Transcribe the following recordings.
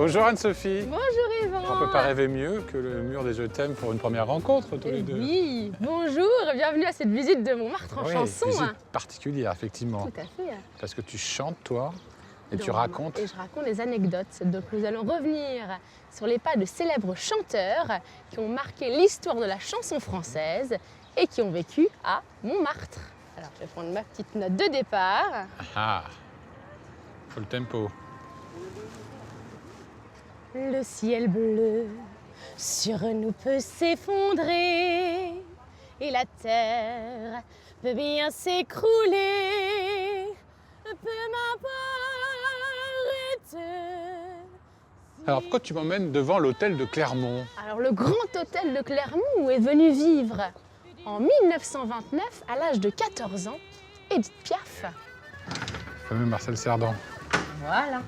Bonjour Anne-Sophie. Bonjour Yvan. On peut pas rêver mieux que le mur des Je t'aime pour une première rencontre tous les deux. Oui, bonjour, bienvenue à cette visite de Montmartre en chanson. Visite particulière, effectivement. Tout à fait. Parce que tu chantes, toi, et tu Donc, racontes. Et je raconte des anecdotes. Donc nous allons revenir sur les pas de célèbres chanteurs qui ont marqué l'histoire de la chanson française et qui ont vécu à Montmartre. Alors je vais prendre ma petite note de départ. Ah, faut le tempo. Le ciel bleu sur nous peut s'effondrer et la terre peut bien s'écrouler. Peu m'importe. Alors pourquoi tu m'emmènes devant l'hôtel de Clermont? Alors le grand hôtel de Clermont où est venue vivre en 1929 à l'âge de 14 ans Édith Piaf. Le fameux Marcel Cerdan. Voilà.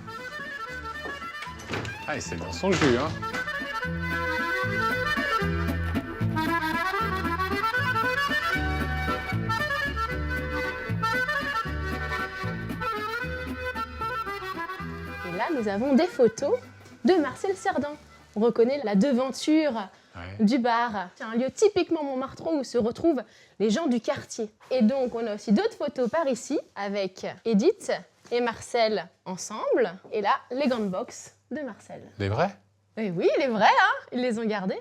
Ah, et c'est dans son jus, hein. Et là, nous avons des photos de Marcel Cerdan. On reconnaît la devanture du bar. C'est un lieu typiquement montmartrois où se retrouvent les gens du quartier. Et donc, on a aussi d'autres photos par ici avec Édith et Marcel ensemble. Et là, les gants de boxe de Marcel. Les vrais? Et oui, il est vrai, hein, ils les ont gardés.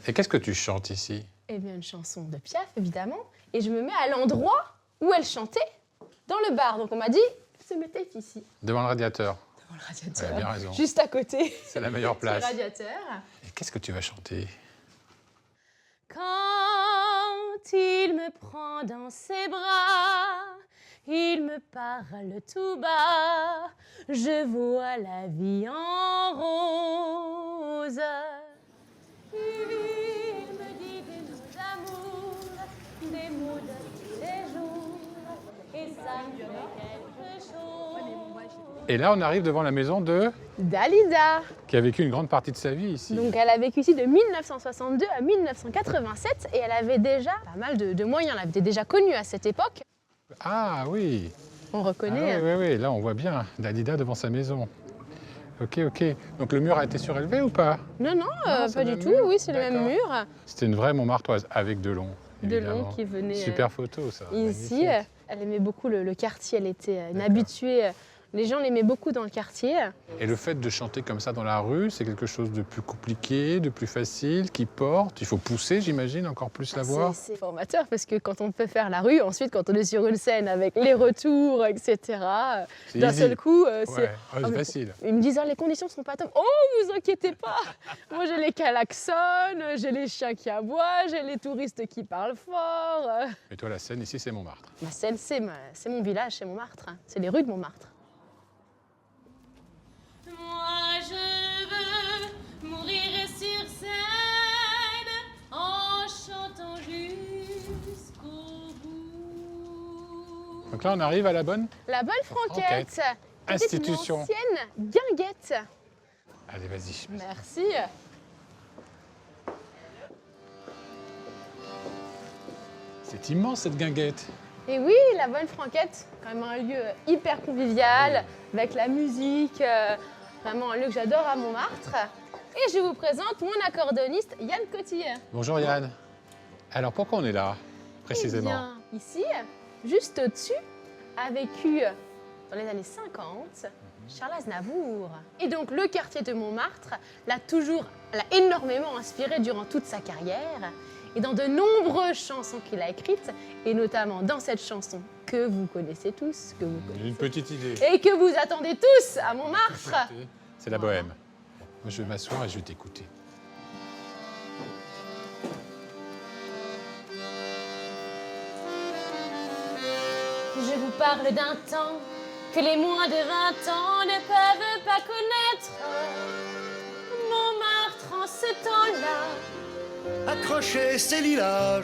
Et qu'est-ce que tu chantes ici? Eh bien, une chanson de Piaf, évidemment. Et je me mets à l'endroit où elle chantait, dans le bar. Donc, on m'a dit, se mettait ici. Devant le radiateur. Devant le radiateur. Elle a bien raison. Juste à côté. C'est la meilleure place. Du radiateur. Et qu'est-ce que tu vas chanter? Quand il me prend dans ses bras, il me parle tout bas, je vois la vie en rose. Il me dit des mots d'amour, des mots de tous les jours, et ça me fait quelque chose. Et là, on arrive devant la maison de... Dalida. qui a vécu une grande partie de sa vie ici. Donc elle a vécu ici de 1962 à 1987 et elle avait déjà pas mal de moyens, elle était déjà connue à cette époque. Ah oui. On reconnaît. Ah, oui, là on voit bien Dalida devant sa maison. Ok. Donc le mur a été surélevé ou pas? Non, c'est pas le du tout, même mur. oui, c'est le même D'accord. mur. C'était une vraie Montmartroise avec Delon. Delon évidemment. qui venait Super photo ça. ici. Magnifique. Elle aimait beaucoup le quartier, elle était une D'accord. habituée. Les gens l'aimaient beaucoup dans le quartier. Et le fait de chanter comme ça dans la rue, c'est quelque chose de plus compliqué, de plus facile, qui porte. Il faut pousser, j'imagine, encore plus la voix. C'est formateur parce que quand on peut faire la rue, ensuite quand on est sur une scène avec les retours, etc., C'est d'un easy. seul coup, Ouais, c'est... c'est mais facile. Ils me disent, les conditions sont pas top. Oh, vous inquiétez pas. Moi, j'ai les klaxons, j'ai les chiens qui aboient, j'ai les touristes qui parlent fort. Et toi, la scène ici, c'est Montmartre. Ma scène, c'est mon village, c'est Montmartre. C'est les rues de Montmartre. Moi, je veux mourir sur scène en chantant jusqu'au bout. Donc là, on arrive à la bonne La bonne Franquette. Franquette. Institution. C'était une ancienne guinguette. Allez, vas-y. Merci. C'est immense cette guinguette. Et oui, la bonne Franquette, quand même un lieu hyper convivial, avec la musique, vraiment un lieu que j'adore à Montmartre. Et je vous présente mon accordéoniste Yann Cotillet. Bonjour Yann. Alors pourquoi on est là, précisément? Eh bien, ici, juste au-dessus, a vécu dans les années 50 Charles Aznavour. Et donc le quartier de Montmartre l'a énormément inspiré durant toute sa carrière. Et dans de nombreuses chansons qu'il a écrites, et notamment dans cette chanson que vous connaissez tous, Une petite idée. et que vous attendez tous à Montmartre. C'est la bohème. Moi, je vais m'asseoir et je vais t'écouter. Je vous parle d'un temps que les moins de 20 ans ne peuvent pas connaître. Montmartre en ce temps-là. Accrocher ses lilas